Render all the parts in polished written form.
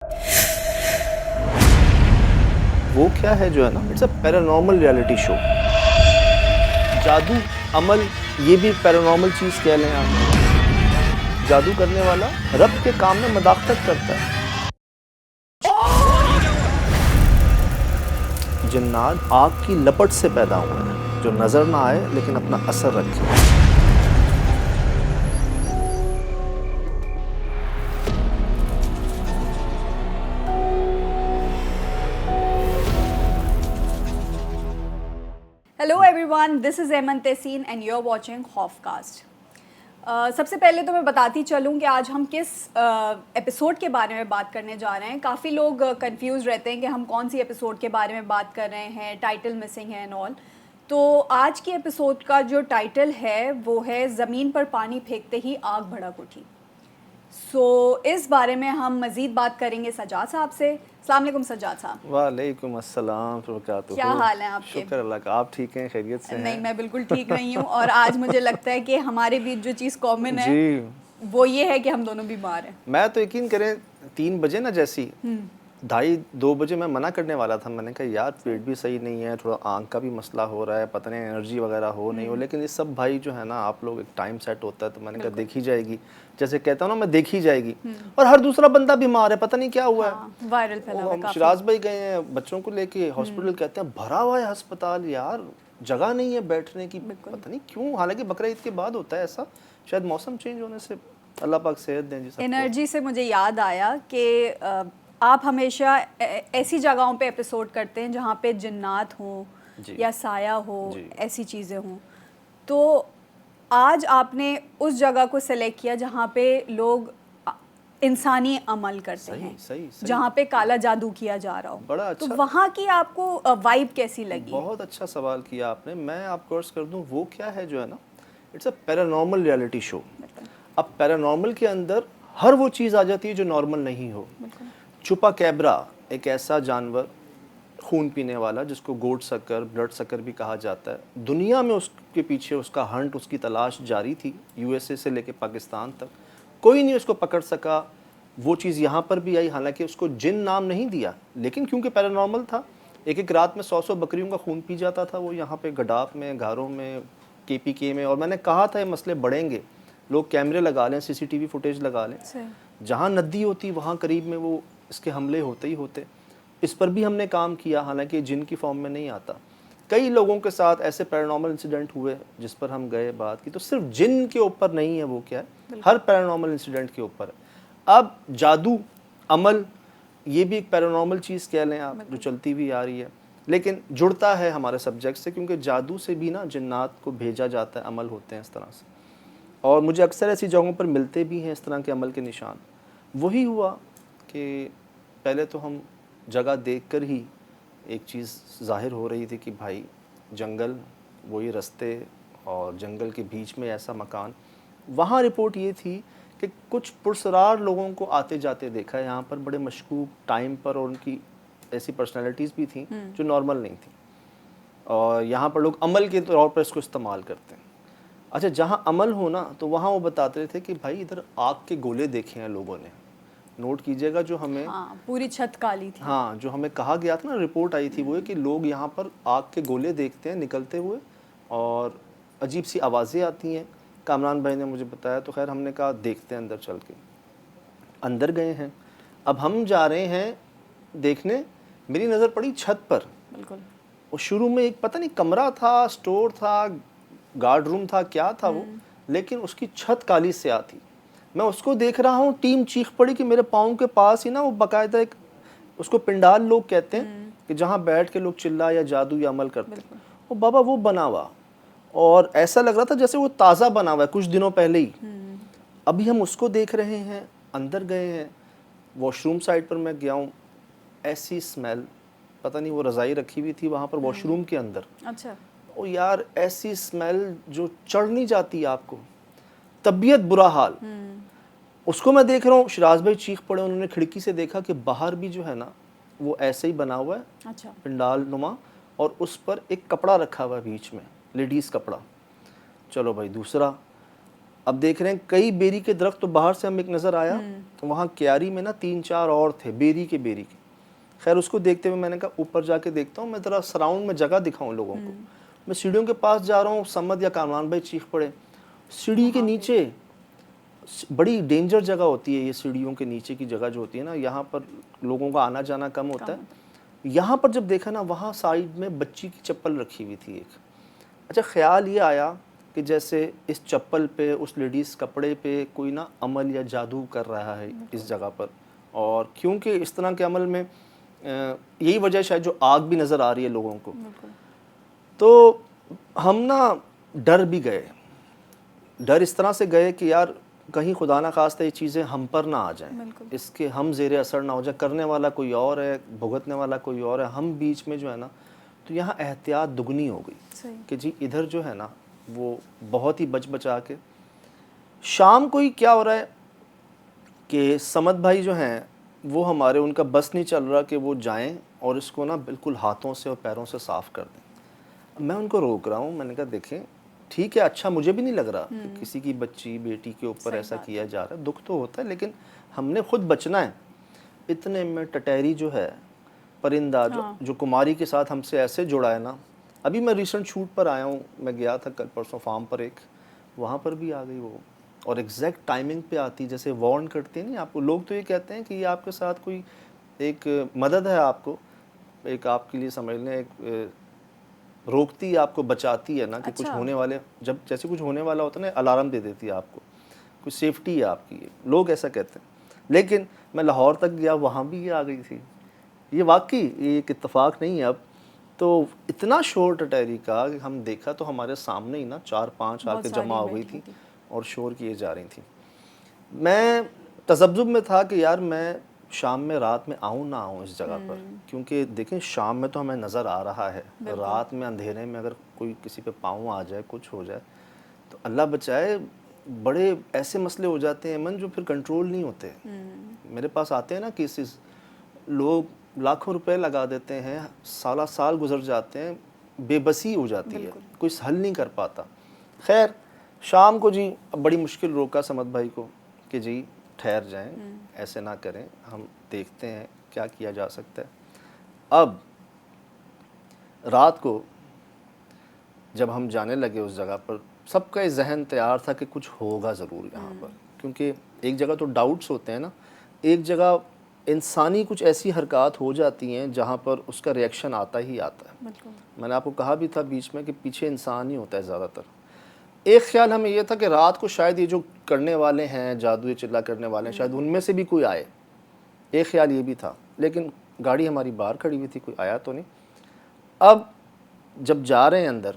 वो क्या है जो है ना, it's a paranormal reality show. जादू, अमल, ये भी पैरानॉर्मल चीज़ कह लें आप। जादू करने वाला रब के काम में मदाखलत करता है। जिन्नात आग की लपट से पैदा हुए हैं, जो नज़र ना आए लेकिन अपना असर रखे। हेलो एवरीवन, दिस इज़ एमन तहसीन एंड यू आर वाचिंग खौफकास्ट। सबसे पहले तो मैं बताती चलूँ कि आज हम किस एपिसोड के बारे में बात करने जा रहे हैं। काफ़ी लोग कंफ्यूज रहते हैं कि हम कौन सी एपिसोड के बारे में बात कर रहे हैं, टाइटल मिसिंग है एंड ऑल। तो आज की एपिसोड का जो टाइटल है वो है ज़मीन पर पानी फेंकते ही आग भड़क उठी। इस बारे में हम मज़ीद बात करेंगे सज्जाद साहब से। अस्सलाम वालेकुम सज्जाद साहब। वालेकुम अस्सलाम वबरकातुहू। क्या हाल है आपके? शुक्र अल्लाह का, आप ठीक हैं, खैरियत से हैं? नहीं, मैं बिल्कुल ठीक नहीं हूँ और आज मुझे लगता है कि हमारे बीच जो चीज़ कॉमन है जी, वो ये है कि हम दोनों बीमार हैं। मैं तो यकीन करें 3 बजे ना, जैसी 2:30 बजे मैं मना करने वाला था। मैंने कहा यार पेट भी सही नहीं है, थोड़ा आँख का भी मसला हो रहा है, पता नहीं एनर्जी वगैरह हो नहीं हो, लेकिन ये सब भाई जो है ना, आप लोग एक टाइम सेट होता है, तो मैंने कहा देखी जाएगी। जैसे कहता हूँ ना मैं, देखी जाएगी। और हर दूसरा बंदा बीमार है, पता नहीं क्या हुआ हाँ, वायरल फैला हुआ है है। काफी। शिराज भाई गए हैं बच्चों को लेके हॉस्पिटल, कहते हैं भरा हुआ है अस्पताल यार, जगह नहीं है बैठने की, पता नहीं क्यों। हालांकि बकरा ईद के बाद होता है ऐसा, शायद मौसम चेंज होने से। अल्लाह पाक सेहत दें जी सबको। एनर्जी से मुझे याद आया कि आप हमेशा ऐसी जगहों पे एपिसोड करते हैं जहाँ पे जिन्नात हों जी। या साया हो, जी। ऐसी चीज़ें हों। तो आज आपने उस जगह को सेलेक्ट किया जहाँ पे लोग इंसानी अमल करते सही हैं, सही सही। जहाँ पे काला जादू किया जा रहा हो। बड़ा तो अच्छा, वहाँ की आपको वाइब कैसी लगी? बहुत अच्छा सवाल किया आपने। मैं आपको अर्ज कर दूं, वो क्या है जो है ना, it's a paranormal reality show. अब पैरानॉर्मल के अंदर हर वो चीज़ आ जाती है जो नॉर्मल नहीं हो। छुपा कैबरा एक ऐसा जानवर, खून पीने वाला, जिसको गोट सकर, ब्लड सकर भी कहा जाता है। दुनिया में उसके पीछे उसका हंट, उसकी तलाश जारी थी, यूएसए से लेके पाकिस्तान तक। कोई नहीं उसको पकड़ सका। वो चीज़ यहाँ पर भी आई, हालांकि उसको जिन नाम नहीं दिया, लेकिन क्योंकि पैरानॉर्मल था। एक एक रात में 100 बकरियों का खून पी जाता था वो, यहाँ पे गडाफ में, घारों में, केपीके में। और मैंने कहा था ये मसले बढ़ेंगे, लोग कैमरे लगा लें, सीसीटीवी फुटेज लगा लें, जहाँ नदी होती वहाँ करीब में वो इसके हमले होते ही होते। इस पर भी हमने काम किया, हालांकि जिन की फॉर्म में नहीं आता। कई लोगों के साथ ऐसे पैरानॉर्मल इंसिडेंट हुए जिस पर हम गए, बात की। तो सिर्फ जिन के ऊपर नहीं है वो, क्या है, हर पैरानॉर्मल इंसिडेंट के ऊपर है। अब जादू, अमल, ये भी एक पैरानॉर्मल चीज़ कह लें आप, जो चलती हुई आ रही है, लेकिन जुड़ता है हमारे सब्जेक्ट से, क्योंकि जादू से भी ना जिन्नात को भेजा जाता है, अमल होते हैं इस तरह से। और मुझे अक्सर ऐसी जगहों पर मिलते भी हैं इस तरह के अमल के निशान। वही हुआ कि पहले तो हम जगह देखकर ही एक चीज़ ज़ाहिर हो रही थी कि भाई जंगल, वही रास्ते, और जंगल के बीच में ऐसा मकान। वहाँ रिपोर्ट ये थी कि कुछ पुरसरार लोगों को आते जाते देखा है यहाँ पर, बड़े मशकूक टाइम पर, और उनकी ऐसी पर्सनैलिटीज़ भी थी जो नॉर्मल नहीं थी। और यहाँ पर लोग अमल के तौर पर इसको इस्तेमाल करते हैं। अच्छा, जहाँ अमल हो ना, तो वहाँ वो बताते थे कि भाई इधर आग के गोले देखे हैं लोगों ने। नोट कीजिएगा, जो हमें, हाँ, पूरी छत काली थी। हाँ, जो हमें कहा गया था ना, रिपोर्ट आई थी, वो है कि लोग यहाँ पर आग के गोले देखते हैं निकलते हुए, और अजीब सी आवाज़ें आती हैं। कामरान भाई ने मुझे बताया, तो खैर हमने कहा देखते हैं अंदर चल के। अंदर गए हैं। अब हम जा रहे हैं देखने, मेरी नज़र पड़ी छत पर। बिल्कुल। वो शुरू में एक पता नहीं कमरा था, स्टोर था, गार्ड रूम था, क्या था वो, लेकिन उसकी छत काली से आती। मैं उसको देख रहा हूँ, टीम चीख पड़ी कि मेरे पाँव के पास ही ना वो बाकायदा एक, उसको पिंडाल लोग कहते हैं, कि जहाँ बैठ के लोग चिल्ला या जादू या अमल करते हैं। वो बाबा वो बना हुआ, और ऐसा लग रहा था जैसे वो ताज़ा बना हुआ है कुछ दिनों पहले ही। अभी हम उसको देख रहे हैं। अंदर गए हैं, वॉशरूम साइड पर मैं गया हूँ, ऐसी स्मेल, पता नहीं वो रज़ाई रखी हुई थी वहाँ पर वॉशरूम के अंदर। अच्छा। ओ यार, ऐसी स्मेल जो चढ़ नहीं जाती आपको, तबीयत बुरा हाल। उसको मैं देख रहा हूँ, शिराज भाई चीख पड़े, उन्होंने खिड़की से देखा कि बाहर भी जो है ना, वो ऐसे ही बना हुआ है। अच्छा। पिंडाल नुमा, और उस पर एक कपड़ा रखा हुआ है बीच में, लेडीज़ कपड़ा। चलो भाई दूसरा। अब देख रहे हैं कई बेरी के दरख्त, तो बाहर से हम एक नज़र आया, वहाँ क्यारी में ना 3-4 और थे बेरी के। खैर उसको देखते हुए मैंने कहा ऊपर जाके देखता हूँ, मैं ज़रा सराउंड में जगह दिखाऊँ लोगों को। मैं सीढ़ियों के पास जा रहा हूँ, समद या कामरान भाई चीख पड़े, सीढ़ी के नीचे बड़ी डेंजर जगह होती है ये, सीढ़ियों के नीचे की जगह जो होती है ना, यहाँ पर लोगों का आना जाना कम होता है। यहाँ पर जब देखा ना, वहाँ साइड में बच्ची की चप्पल रखी हुई थी एक। अच्छा, ख्याल ये आया कि जैसे इस चप्पल पे, उस लेडीज़ कपड़े पे कोई ना अमल या जादू कर रहा है इस जगह पर। और क्योंकि इस तरह के अमल में यही वजह शायद जो आग भी नज़र आ रही है लोगों को, तो हम ना डर भी गए। डर इस तरह से गए कि यार कहीं खुदा ना खास्ता ये चीज़ें हम पर ना आ जाएं, इसके हम ज़ेरे असर ना हो जाए। करने वाला कोई और है, भुगतने वाला कोई और है, हम बीच में जो है ना, तो यहाँ एहतियात दुगनी हो गई कि जी इधर जो है ना वो बहुत ही बच बचा के। शाम को ही क्या हो रहा है कि समद भाई जो हैं वो हमारे, उनका बस नहीं चल रहा कि वो जाएं और इसको ना बिल्कुल हाथों से और पैरों से साफ़ कर दें। मैं उनको रोक रहा हूँ, मैंने कहा देखें ठीक है, अच्छा मुझे भी नहीं लग रहा कि किसी की बच्ची बेटी के ऊपर ऐसा किया जा रहा है, दुख तो होता है, लेकिन हमने खुद बचना है। इतने में टटहरी जो है, परिंदा जो कुमारी के साथ हमसे ऐसे जुड़ा है ना, अभी मैं रिसेंट शूट पर आया हूँ, मैं गया था कल परसों फार्म पर एक, वहाँ पर भी आ गई वो, और एग्जैक्ट टाइमिंग पे आती, जैसे वार्न करते हैं नहीं आपको लोग, तो ये कहते हैं कि ये आपके साथ कोई एक मदद है, आपको एक आपके लिए समझ लें एक रोकती है, आपको बचाती है ना कि कुछ होने वाले, जब जैसे कुछ होने वाला होता है ना, अलार्म दे देती है आपको, कुछ सेफ्टी है आपकी, लोग ऐसा कहते हैं। लेकिन मैं लाहौर तक गया, वहाँ भी ये आ गई थी। ये वाकई ये एक इत्तेफाक नहीं है। अब तो इतना शोर टटहरी का कि हम देखा तो हमारे सामने ही ना 4-5 आके जमा हो गई थी और शोर किए जा रही थी। मैं तज़ब्ज़ुब में था कि यार मैं शाम में रात में आऊँ ना आऊँ इस जगह पर, क्योंकि देखें शाम में तो हमें नज़र आ रहा है, रात में अंधेरे में अगर कोई किसी पे पाँव आ जाए, कुछ हो जाए तो अल्लाह बचाए, बड़े ऐसे मसले हो जाते हैं मन जो फिर कंट्रोल नहीं होते। मेरे पास आते हैं ना केसेस, लोग लाखों रुपए लगा देते हैं, साल गुजर जाते हैं, बेबसी हो जाती है, कोई हल नहीं कर पाता। खैर शाम को जी बड़ी मुश्किल रोका समद भाई को कि जी ठहर जाएं, ऐसे ना करें, हम देखते हैं क्या किया जा सकता है। अब रात को जब हम जाने लगे उस जगह पर, सबका जहन तैयार था कि कुछ होगा ज़रूर यहाँ पर, क्योंकि एक जगह तो डाउट्स होते हैं ना, एक जगह इंसानी कुछ ऐसी हरकत हो जाती हैं जहाँ पर उसका रिएक्शन आता ही आता है। मैंने आपको कहा भी था बीच में कि पीछे इंसान ही होता है ज़्यादातर। एक ख्याल हमें ये था कि रात को शायद ये जो करने वाले हैं, जादू चिल्ला करने वाले हैं, शायद उनमें से भी कोई आए, एक ख्याल ये भी था। लेकिन गाड़ी हमारी बाहर खड़ी हुई थी, कोई आया तो नहीं। अब जब जा रहे हैं अंदर,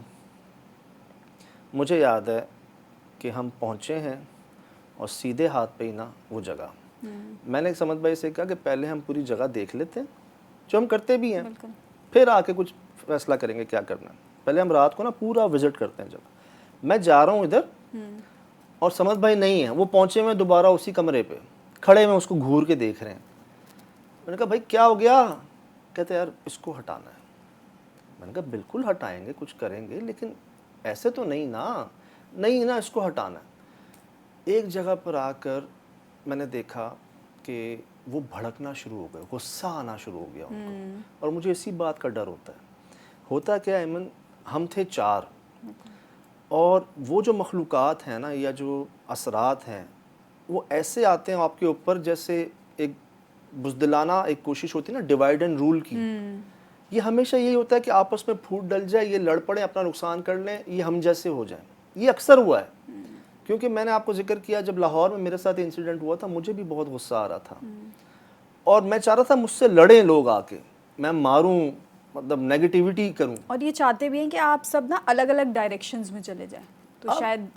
मुझे याद है कि हम पहुँचे हैं और सीधे हाथ पे ही ना वो जगह, मैंने समद भाई से कहा कि पहले हम पूरी जगह देख लेते हैं, जो हम करते भी हैं, फिर आके कुछ फैसला करेंगे क्या करना है। पहले हम रात को ना पूरा विजिट करते हैं जगह। मैं जा रहा हूँ इधर और समद भाई नहीं है, वो पहुँचे हुए दोबारा उसी कमरे पे खड़े में, उसको घूर के देख रहे हैं। मैंने कहा भाई क्या हो गया? कहते यार इसको हटाना है। मैंने कहा बिल्कुल हटाएंगे, कुछ करेंगे, लेकिन ऐसे तो नहीं ना, नहीं ना, इसको हटाना है। एक जगह पर आकर मैंने देखा कि वो भड़कना शुरू हो गए, गुस्सा आना शुरू हो गया उनको। और मुझे इसी बात का डर होता है। होता क्या है ऐमन, हम थे 4 और वो जो मखलूक़ात हैं ना, या जो असरात हैं, वो ऐसे आते हैं आपके ऊपर जैसे एक बुज़दिलाना एक कोशिश होती है ना डिवाइड एंड रूल की। ये हमेशा यही होता है कि आपस में फूट डल जाए, ये लड़ पड़े, अपना नुकसान कर लें, ये हम जैसे हो जाएं। ये अक्सर हुआ है, क्योंकि मैंने आपको जिक्र किया जब लाहौर में मेरे साथ इंसिडेंट हुआ था, मुझे भी बहुत गुस्सा आ रहा था और मैं चाह रहा था मुझसे लड़ें लोग आके, मैं मारूं, मतलब नेगेटिविटी करूं। और ये चाहते भी हैं कि आप सब ना अलग अलग डायरेक्शंस में चले जाएं, तो शायद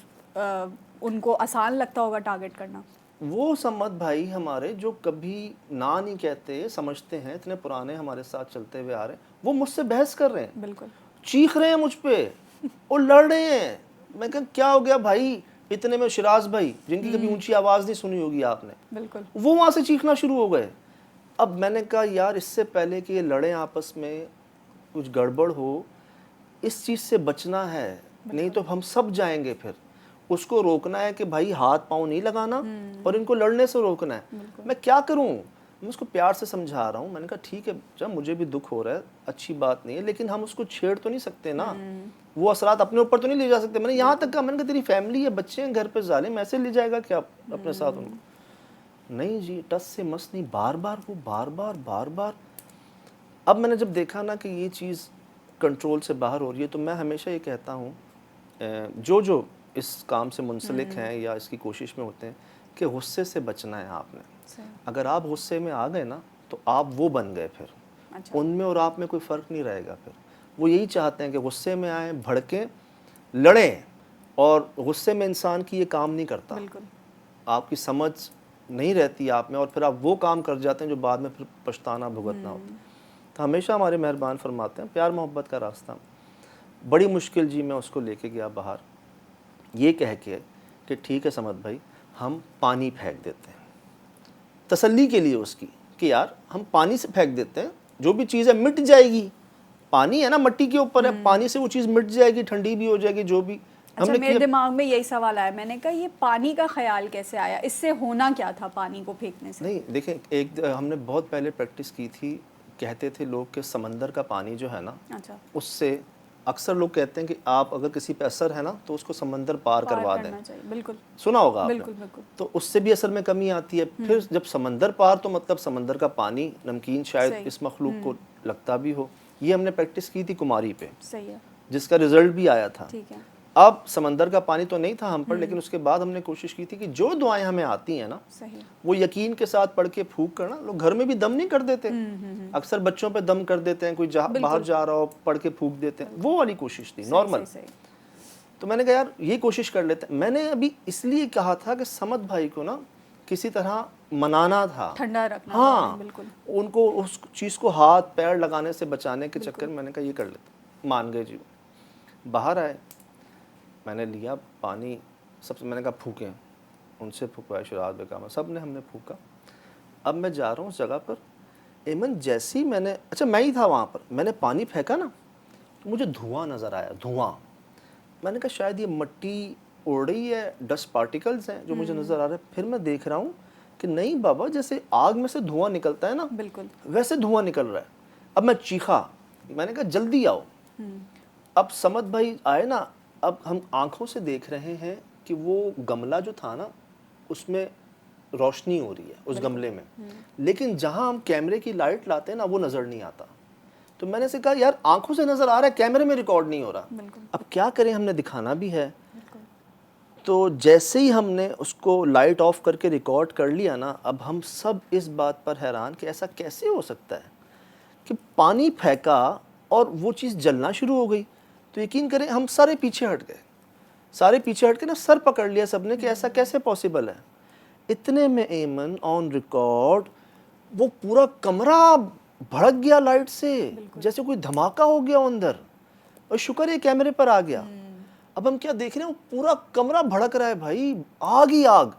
उनको आसान लगता होगा टारगेट करना। वो समद भाई हमारे जो कभी ना नहीं कहते, समझते हैं, इतने पुराने हमारे साथ चलते हुए आ रहे हैं, वो मुझसे बहस कर रहे हैं, बिल्कुल चीख रहे हैं मुझ पे और लड़ रहे हैं। मैं कहा क्या हो गया भाई? इतने में शिराज भाई, जिनकी कभी ऊंची आवाज़ नहीं सुनी होगी आपने, बिल्कुल, वो वहाँ से चीखना शुरू हो गए। अब मैंने कहा यार इससे पहले कि ये लड़ें आपस में, कुछ गड़बड़ हो, इस चीज़ से बचना है, नहीं तो हम सब जाएंगे फिर। उसको रोकना है कि भाई हाथ पाँव नहीं लगाना और इनको लड़ने से रोकना है। मैं क्या करूं? मैं उसको प्यार से समझा रहा हूँ। मैंने कहा ठीक है, जब मुझे भी दुख हो रहा है, अच्छी बात नहीं है, लेकिन हम उसको छेड़ तो नहीं सकते ना, वो असरात अपने ऊपर तो नहीं ले जा सकते। मैंने यहाँ तक कहा, मैंने कहा तेरी फैमिली है, बच्चे हैं घर पे, जालिम ऐसे ले जाएगा क्या अपने साथ उनको? नहीं जी, टस से मस नहीं, बार बार वो बार बार। अब मैंने जब देखा ना कि ये चीज़ कंट्रोल से बाहर हो रही है, तो मैं हमेशा ये कहता हूँ जो इस काम से मुंसलिक हैं या इसकी कोशिश में होते हैं कि गुस्से से बचना है आपने। अगर आप गुस्से में आ गए ना तो आप वो बन गए फिर। अच्छा। उनमें और आप में कोई फ़र्क नहीं रहेगा फिर। वो यही चाहते हैं कि गुस्से में आए, भड़कें, लड़ें, और गुस्से में इंसान की ये काम नहीं करता। बिल्कुल। आपकी समझ नहीं रहती आप में और फिर आप वो काम कर जाते हैं जो बाद में फिर पछताना भुगतना होता है। तो हमेशा हमारे मेहरबान फरमाते हैं प्यार मोहब्बत का रास्ता। बड़ी मुश्किल जी मैं उसको लेके गया बाहर, ये कह के कि ठीक है समद भाई, हम पानी फेंक देते हैं तसल्ली के लिए उसकी, कि यार हम पानी से फेंक देते हैं, जो भी चीज़ है मिट जाएगी। पानी है ना, मट्टी के ऊपर है, पानी से वो चीज़ मिट जाएगी, ठंडी भी हो जाएगी, जो भी अच्छा, हमने मेरे किया। दिमाग में यही सवाल आया, मैंने कहा ये पानी का ख्याल कैसे आया, इससे होना क्या था पानी को फेंकने से? नहीं देखें, एक हमने बहुत पहले प्रैक्टिस की थी, कहते थे लोग कि समंदर का पानी जो है ना, अच्छा। उससे अक्सर लोग कहते हैं कि आप अगर किसी पे असर है ना तो उसको समंदर पार करवा दें। करना चाहिए, बिल्कुल। सुना होगा आपने। बिल्कुल बिल्कुल। तो उससे भी असर में कमी आती है। फिर जब समंदर पार, तो मतलब समंदर का पानी नमकीन शायद सही। इस मखलूक को लगता भी हो। ये हमने प्रैक्टिस की थी कुमारी पे, सही है। जिसका रिजल्ट भी आया था। ठीक है। अब समंदर का पानी तो नहीं था हम पर, लेकिन उसके बाद हमने कोशिश की थी कि जो दुआएं हमें आती हैं ना, सही। वो यकीन के साथ पढ़ के फूंक करना। लोग घर में भी दम नहीं कर देते, अक्सर बच्चों पे दम कर देते हैं, कोई बाहर जा रहा हो पढ़ के फूंक देते हैं, वो वाली कोशिश थी नॉर्मल। तो मैंने कहा यार ये कोशिश कर लेते हैं। मैंने अभी इसलिए कहा था कि समद भाई को ना किसी तरह मनाना था, ठंडा रखना। हाँ, बिल्कुल। उनको उस चीज़ को हाथ पैर लगाने से बचाने के चक्कर में मैंने कहा ये कर लेते। मान गए जी। बाहर आए, मैंने लिया पानी, सबसे मैंने कहा फूकें, उनसे फूकवाया, शराब बेकामा, सब ने हमने फूका। अब मैं जा रहा हूँ उस जगह पर, एमन जैसे ही मैंने, अच्छा मैं ही था वहाँ पर, मैंने पानी फेंका ना तो मुझे धुआं नज़र आया, धुआं। मैंने कहा शायद ये मिट्टी उड़ रही है, डस्ट पार्टिकल्स हैं जो मुझे नज़र आ रहे हैं। फिर मैं देख रहा हूँ कि नहीं बाबा, जैसे आग में से धुआं निकलता है ना, बिल्कुल वैसे धुआं निकल रहा है। अब मैं चीखा, मैंने कहा जल्दी आओ। अब समद भाई आए ना, अब हम आंखों से देख रहे हैं कि वो गमला जो था ना, उसमें रोशनी हो रही है उस गमले में, लेकिन जहां हम कैमरे की लाइट लाते हैं ना, वो नज़र नहीं आता। तो मैंने से कहा यार आंखों से नज़र आ रहा है, कैमरे में रिकॉर्ड नहीं हो रहा। अब क्या करें, हमने दिखाना भी है। तो जैसे ही हमने उसको लाइट ऑफ करके रिकॉर्ड कर लिया ना, अब हम सब इस बात पर हैरान कि ऐसा कैसे हो सकता है कि पानी फेंका और वो चीज़ जलना शुरू हो गई। तो यकीन करें हम सारे पीछे हट गए, सारे पीछे हट के ना सर पकड़ लिया सबने कि ऐसा कैसे पॉसिबल है। इतने में एमन ऑन रिकॉर्ड वो पूरा कमरा भड़क गया लाइट से, जैसे कोई धमाका हो गया अंदर, और शुक्र है कैमरे पर आ गया। अब हम क्या देख रहे हैं, वो पूरा कमरा भड़क रहा है भाई, आग ही आग।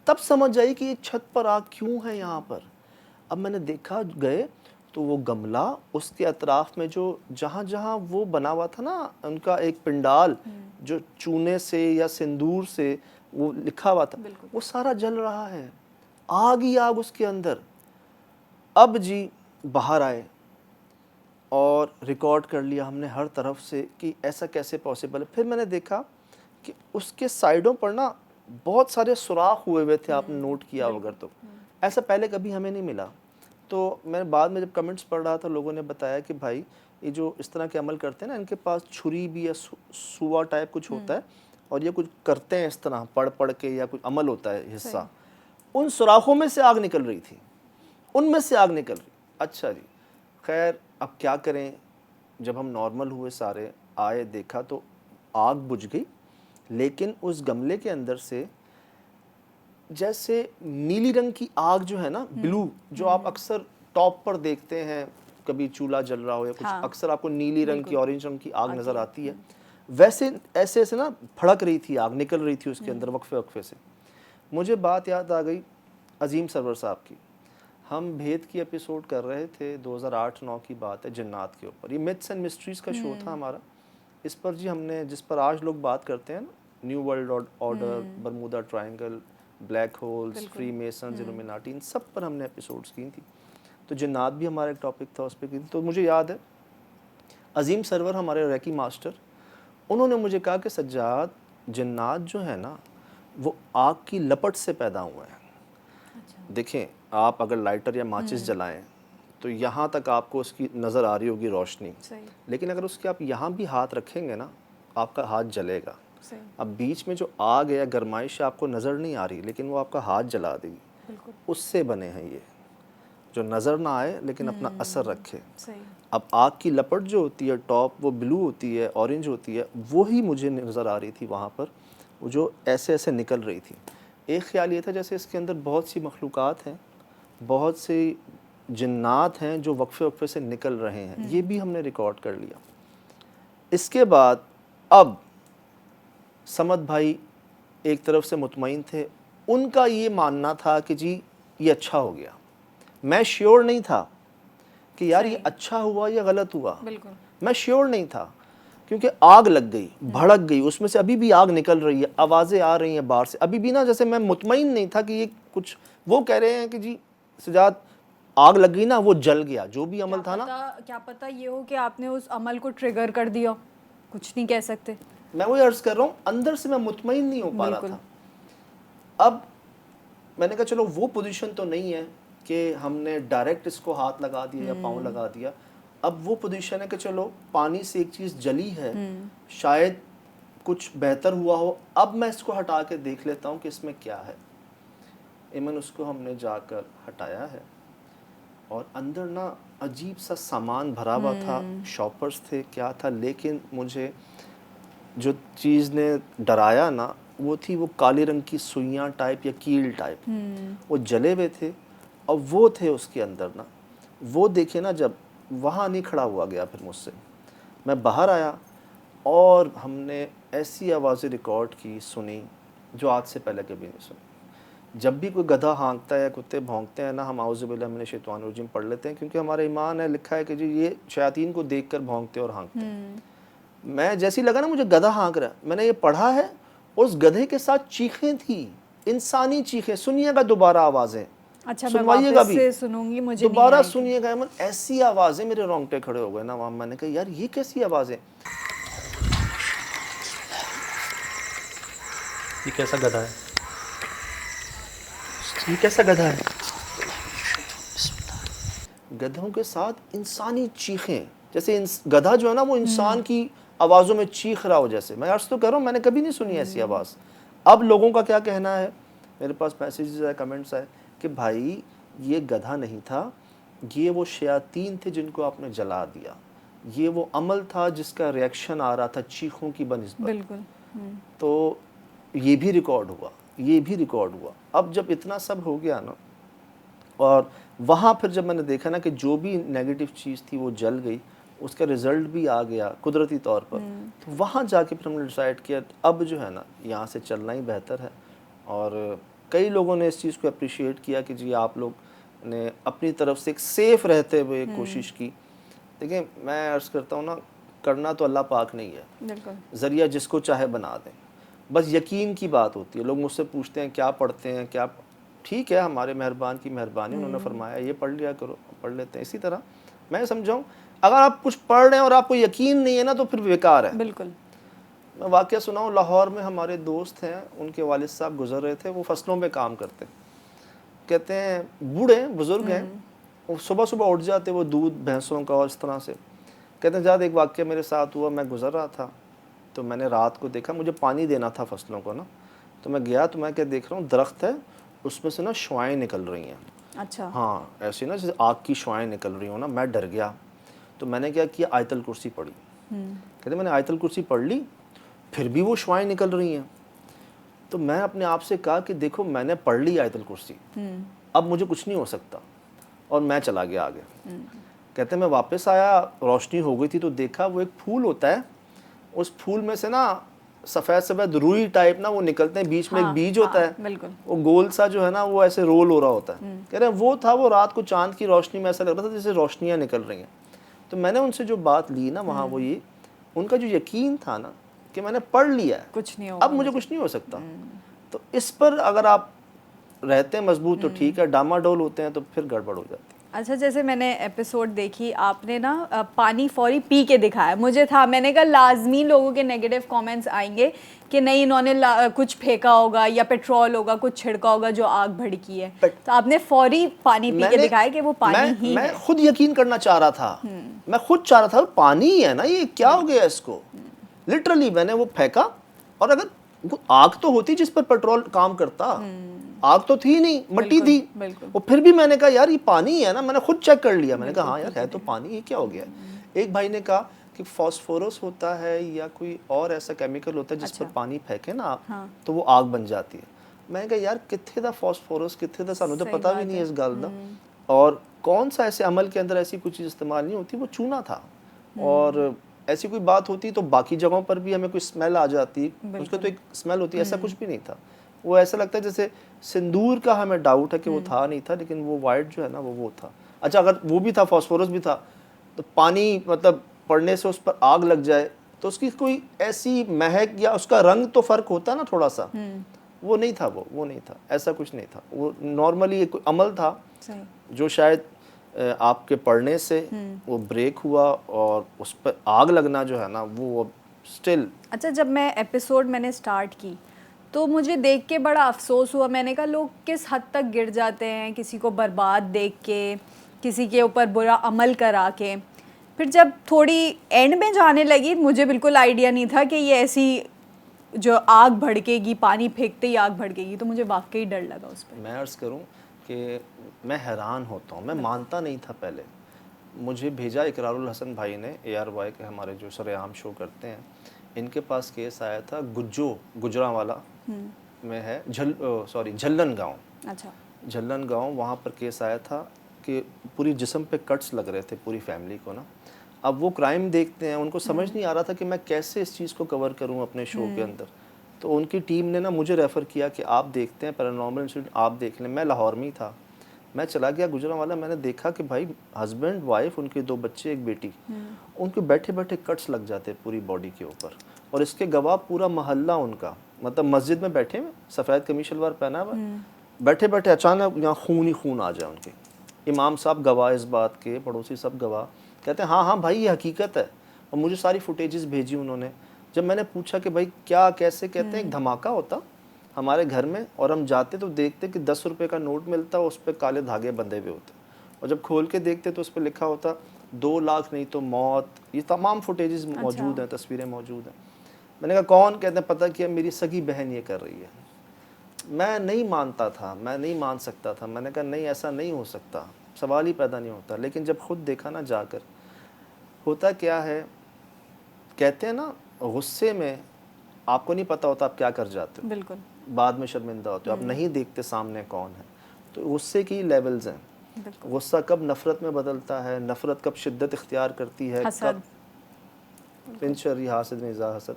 तब समझ आई कि ये छत पर आग क्यों है यहाँ पर। अब मैंने देखा, गए तो वो गमला, उसके अतराफ में जो जहाँ जहाँ वो बना हुआ था ना उनका एक पिंडाल, जो चूने से या सिंदूर से वो लिखा हुआ था, वो सारा जल रहा है, आग ही आग उसके अंदर। अब जी बाहर आए और रिकॉर्ड कर लिया हमने हर तरफ से कि ऐसा कैसे पॉसिबल है। फिर मैंने देखा कि उसके साइडों पर ना बहुत सारे सुराख हुए हुए थे, आपने नोट किया अगर तो, ऐसा पहले कभी हमें नहीं मिला। तो मैं बाद में जब कमेंट्स पढ़ रहा था, लोगों ने बताया कि भाई ये जो इस तरह के अमल करते हैं ना, इनके पास छुरी भी या सुआ टाइप कुछ होता है, और ये कुछ करते हैं इस तरह पढ़ पढ़ के, या कुछ अमल होता है हिस्सा। उन सुराखों में से आग निकल रही थी, उनमें से आग निकल रही। अच्छा जी, खैर अब क्या करें, जब हम नॉर्मल हुए सारे, आए देखा तो आग बुझ गई, लेकिन उस गमले के अंदर से जैसे नीली रंग की आग जो है ना, ब्लू, जो आप अक्सर टॉप पर देखते हैं, कभी चूल्हा जल रहा हो या कुछ, अक्सर आपको नीली रंग की, ऑरेंज रंग की आग नज़र आती है, वैसे ऐसे ऐसे ना भड़क रही थी आग, निकल रही थी उसके अंदर वक्फे वक्फे से। मुझे बात याद आ गई अजीम सरवर साहब की। हम भेद की एपिसोड कर रहे थे, 2008-9 की बात है, जन्नात के ऊपर। ये मिथ्स एंड मिस्ट्रीज़ का शो था हमारा। इस पर जी हमने, जिस पर आज लोग बात करते हैं ना, new world order, Bermuda Triangle, black holes, Freemasons, Illuminati, इन सब पर हमने एपिसोड्स की थी। तो जिन्नात भी हमारा एक टॉपिक था, उस पर की थी। तो मुझे याद है अजीम सरवर हमारे रैकी मास्टर, उन्होंने मुझे कहा कि सज्जाद, जिन्नात जो है ना वो आग की लपट से पैदा हुए हैं। अच्छा। देखें, आप अगर लाइटर या माचिस जलाएं तो यहाँ तक आपको उसकी नज़र आ रही होगी रोशनी, सही। लेकिन अगर उसके आप यहाँ भी हाथ रखेंगे ना, आपका हाथ जलेगा। सही। अब बीच में जो आग है या गरमाइश आपको नज़र नहीं आ रही, लेकिन वो आपका हाथ जला देगी। बिल्कुल। उससे बने हैं ये, जो नज़र ना आए लेकिन अपना असर रखे। सही। अब आग की लपट जो होती है, टॉप वो ब्लू होती है, ऑरेंज होती है, वो ही मुझे नज़र आ रही थी वहाँ पर, वो जो ऐसे ऐसे निकल रही थी। एक ख्याल ये था जैसे इसके अंदर बहुत सी मखलूक़ात हैं, बहुत से जिन्नात हैं जो वक्फे वक्फे से निकल रहे हैं। ये भी हमने रिकॉर्ड कर लिया। इसके बाद अब समद भाई एक तरफ से मुतमईन थे, उनका ये मानना था कि जी ये अच्छा हो गया। मैं श्योर नहीं था कि यार ये अच्छा हुआ या गलत हुआ, बिल्कुल। मैं श्योर नहीं था, क्योंकि आग लग गई, भड़क गई, उसमें से अभी भी आग निकल रही है, आवाज़ें आ रही हैं बाहर से अभी भी ना। जैसे मैं मुतमईन नहीं था कि ये कुछ, वो कह रहे हैं कि जी सजाद आग लग गई ना, वो जल गया, जो भी अमल था ना। क्या पता ये हो कि आपने उस अमल को ट्रिगर कर दिया, कुछ नहीं कह सकते। मैं वही अर्ज कर रहा हूँ, अंदर से मैं मुतमईन नहीं हो पा रहा था। अब मैंने कहा चलो वो पोजीशन तो नहीं है कि हमने डायरेक्ट इसको हाथ लगा दिया या पाँव लगा दिया। अब वो पोजीशन है कि चलो पानी से एक चीज़ जली है, शायद कुछ बेहतर हुआ हो, अब मैं इसको हटा के देख लेता हूँ कि इसमें क्या है। इमन उसको हमने जाकर हटाया है और अंदर ना अजीब सा सामान भरा हुआ था, शॉपर्स थे, क्या था, लेकिन मुझे जो चीज़ ने डराया ना वो थी वो काले रंग की सुइयाँ टाइप या कील टाइप, वो जले हुए थे और वो थे उसके अंदर ना। वो देखे ना, जब वहाँ नहीं खड़ा हुआ गया फिर मुझसे, मैं बाहर आया और हमने ऐसी आवाज़ें रिकॉर्ड की, सुनी जो आज से पहले कभी नहीं सुनी। जब भी कोई गधा हाँकता है या कुत्ते भौंकते हैं ना, हम आउज़ु बिल्लाहि मिनश शैतानिर रजीम पढ़ लेते हैं, क्योंकि हमारा ईमान है, लिखा है कि जी ये शयातीन को देखकर भौंकते और हाँकते हैं। मैं जैसे ही लगा ना मुझे गधा हाँक रहा है, मैंने ये पढ़ा है, उस गधे के साथ चीखें थी, इंसानी चीखें। सुनिएगा दोबारा आवाज़ें, अच्छा, सुनवाइएगा भी, से सुनूंगी, मुझे दोबारा सुनिएगा। अमन ऐसी आवाज़ें, मेरे रोंगटे खड़े हो गए ना वहाँ। मैंने कहा यार ये कैसी आवाज़ें, ये कैसा गधा है? ये कैसा गधा है। गधों के साथ इंसानी चीखें, जैसे गधा जो है ना वो इंसान की आवाज़ों में चीख रहा हो जैसे। मैं अर्ज़ तो कर रहा हूँ, मैंने कभी नहीं सुनी ऐसी आवाज़। अब लोगों का क्या कहना है, मेरे पास मैसेजेस आए, कमेंट्स आए कि भाई ये गधा नहीं था, ये वो शयातीन थे जिनको आपने जला दिया, ये वो अमल था जिसका रिएक्शन आ रहा था चीखों की बनिस्बत। बिल्कुल। तो ये भी रिकॉर्ड हुआ, ये भी रिकॉर्ड हुआ। अब जब इतना सब हो गया ना, और वहाँ फिर जब मैंने देखा ना कि जो भी नेगेटिव चीज़ थी वो जल गई, उसका रिज़ल्ट भी आ गया कुदरती तौर पर, तो वहाँ जाके फिर हमने डिसाइड किया अब जो है ना यहाँ से चलना ही बेहतर है। और कई लोगों ने इस चीज़ को अप्रिशिएट किया कि जी आप लोग ने अपनी तरफ से एक सेफ़ रहते हुए कोशिश की। देखिए मैं अर्ज़ करता हूँ ना, करना तो अल्लाह पाक नहीं है, बिल्कुल। ज़रिया जिसको चाहे बना दें, बस यकीन की बात होती है। लोग मुझसे पूछते हैं क्या पढ़ते हैं, क्या, ठीक है, हमारे मेहरबान की मेहरबानी, उन्होंने फरमाया ये पढ़ लिया करो, पढ़ लेते हैं। इसी तरह मैं समझाऊँ, अगर आप कुछ पढ़ रहे हैं और आपको यकीन नहीं है ना तो फिर बेकार है। बिल्कुल। मैं वाक़या सुनाऊँ, लाहौर में हमारे दोस्त हैं, उनके वालिद साहब गुज़र रहे थे, वो फसलों में काम करते, कहते हैं बूढ़े बुज़ुर्ग हैं, वो सुबह सुबह उठ जाते, वो दूध भैंसों का और इस तरह से। कहते हैं ज़्यादा एक वाक़या मेरे साथ हुआ, मैं गुज़र रहा था तो मैंने रात को देखा, मुझे पानी देना था फसलों को ना, तो मैं गया तो मैं क्या देख रहा हूँ, दरख्त है उसमें से ना शुआएँ निकल रही हैं। अच्छा। हाँ ऐसी ना जैसे आग की शुआएँ निकल रही हो ना। मैं डर गया, तो मैंने क्या किया, आयतल कुर्सी पढ़ी। कहते मैंने आयतल कुर्सी पढ़ ली, फिर भी वो शुआएँ निकल रही हैं। तो मैं अपने आप से कहा कि देखो मैंने पढ़ ली आयतल कुर्सी, अब मुझे कुछ नहीं हो सकता, और मैं चला गया आगे। कहते मैं वापस आया, रोशनी हो गई थी, तो देखा वो एक फूल होता है, उस फूल में से ना सफ़ेद सफ़ेद रुई टाइप ना वो निकलते हैं, बीच में एक बीज होता है, बिल्कुल। वो गोल सा जो है ना वो ऐसे रोल हो रहा होता है। कह रहे हैं वो था, वो रात को चांद की रोशनी में ऐसा लग रहा था जैसे रोशनियाँ निकल रही हैं। तो मैंने उनसे जो बात ली ना वहाँ, वो ये, उनका जो यकीन था ना कि मैंने पढ़ लिया है, कुछ नहीं होगा अब मुझे कुछ नहीं हो सकता। तो इस पर अगर आप रहते हैं मजबूत तो ठीक है, डामाडोल होते हैं तो फिर गड़बड़ हो जाती है। अच्छा, जैसे मैंने एपिसोड देखी, आपने ना पानी फौरी पी के दिखाया, मुझे था, मैंने कहा लाजमी लोगों के नेगेटिव कमेंट्स आएंगे कि नहीं इन्होंने कुछ फेंका होगा या पेट्रोल होगा, कुछ छिड़का होगा जो आग भड़की है। तो आपने फौरी पानी पी के दिखाया कि वो पानी ही मैं है। खुद यकीन करना चाह रहा था, मैं खुद चाह रहा था पानी ही है ना, ये क्या हो गया इसको। लिटरली मैंने वो फेंका, और अगर वो आग तो होती जिस पर पेट्रोल काम करता, आग तो थी नहीं, मट्टी थी। बिल्कुल। और फिर भी मैंने कहा यार ये पानी है ना, मैंने खुद चेक कर लिया, मैंने कहा हाँ यार है तो पानी, ये क्या हो गया। एक भाई ने कहा कि फास्फोरस होता है या कोई और ऐसा केमिकल होता है जिस पर पानी फेंके ना आप, तो वो आग बन जाती है। मैंने कहा यार कितने दा फास्फोरस, कितने दा, सानू तो पता भी नहीं है इस गल दा। और कौन सा ऐसे अमल के अंदर ऐसी कोई चीज़ इस्तेमाल नहीं होती, वो चूना था। और ऐसी कोई बात होती तो बाकी जगहों पर भी हमें कोई स्मेल आ जाती, उसका तो एक स्मेल होती है, ऐसा कुछ भी नहीं था। वो ऐसा लगता है जैसे सिंदूर का, हमें डाउट है कि वो था नहीं था, लेकिन वो वाइट जो है ना वो था। अच्छा, अगर वो भी था, फास्फोरस भी था, तो पानी मतलब पड़ने से उस पर आग लग जाए तो उसकी कोई ऐसी महक या उसका रंग तो फर्क होता ना थोड़ा सा, वो नहीं था, वो नहीं था, ऐसा कुछ नहीं था। वो नॉर्मली एक अमल था जो शायद आपके पढ़ने से वो ब्रेक हुआ, और उस पर आग लगना जो है ना वो स्टिल। अच्छा, जब मैं एपिसोड मैंने स्टार्ट की तो मुझे देख के बड़ा अफसोस हुआ। मैंने कहा लोग किस हद तक गिर जाते हैं किसी को बर्बाद देख के, किसी के ऊपर बुरा अमल करा के। फिर जब थोड़ी एंड में जाने लगी, मुझे बिल्कुल आइडिया नहीं था कि ये ऐसी जो आग भड़केगी, पानी फेंकते ही आग भड़केगी, तो मुझे वाकई डर लगा उस पर। मैं अर्ज़ करूं कि मैं हैरान होता हूं, मैं मानता नहीं था पहले। मुझे भेजा इकरारुल हसन भाई ने, ARY के हमारे जो सरेआम शो करते हैं, इनके पास केस आया था गुजरांवाला में है, झल्लन गांव। अच्छा। झल्लन गांव, वहाँ पर केस आया था कि पूरी जिस्म पे कट्स लग रहे थे पूरी फैमिली को ना। अब वो क्राइम देखते हैं, उनको समझ नहीं आ रहा था कि मैं कैसे इस चीज़ को कवर करूं अपने शो के अंदर। तो उनकी टीम ने ना मुझे रेफ़र किया कि आप देखते हैं पैरानॉर्मल इंसिडेंट, आप देख लें। मैं लाहौर में ही था, मैं चला गया गुजरांवाला। मैंने देखा कि भाई हस्बैंड वाइफ, उनके 2 बच्चे, एक बेटी, उनके बैठे बैठे कट्स लग जाते पूरी बॉडी के ऊपर। और इसके गवाह पूरा मोहल्ला उनका, मतलब मस्जिद में बैठे, सफ़ेद कमीज शलवार पहना हुआ, बैठे बैठे अचानक यहाँ खून ही खून आ जाए उनके। इमाम साहब गवाह इस बात के, पड़ोसी सब गवाह, कहते हैं हाँ हाँ भाई ये हकीकत है। और मुझे सारी फुटेजेस भेजी उन्होंने। जब मैंने पूछा कि भाई क्या कैसे, कहते हैं एक धमाका होता हमारे घर में, और हम जाते तो देखते कि 10 रुपये का नोट मिलता, उस पर काले धागे बंधे हुए होते, और जब खोल के देखते तो उस पर लिखा होता 2 लाख नहीं तो मौत। ये तमाम फुटेजेस मौजूद हैं, तस्वीरें मौजूद हैं। मैंने कहा कौन, कहते हैं पता किया मेरी सगी बहन ये कर रही है। मैं नहीं मानता था, मैं नहीं मान सकता था। मैंने कहा नहीं ऐसा नहीं हो सकता, सवाल ही पैदा नहीं होता। लेकिन जब खुद देखा ना जाकर, होता क्या है, कहते हैं ना गुस्से में आपको नहीं पता होता आप क्या कर जाते हो, बिल्कुल। बाद में शर्मिंदा होते हो, आप नहीं देखते सामने कौन है। तो गुस्से की लेवल्स हैं, गुस्सा कब नफ़रत में बदलता है, नफ़रत कब शिद्दत इख्तियार करती है, कब फिनशरी हासिद मिज़ा हसद,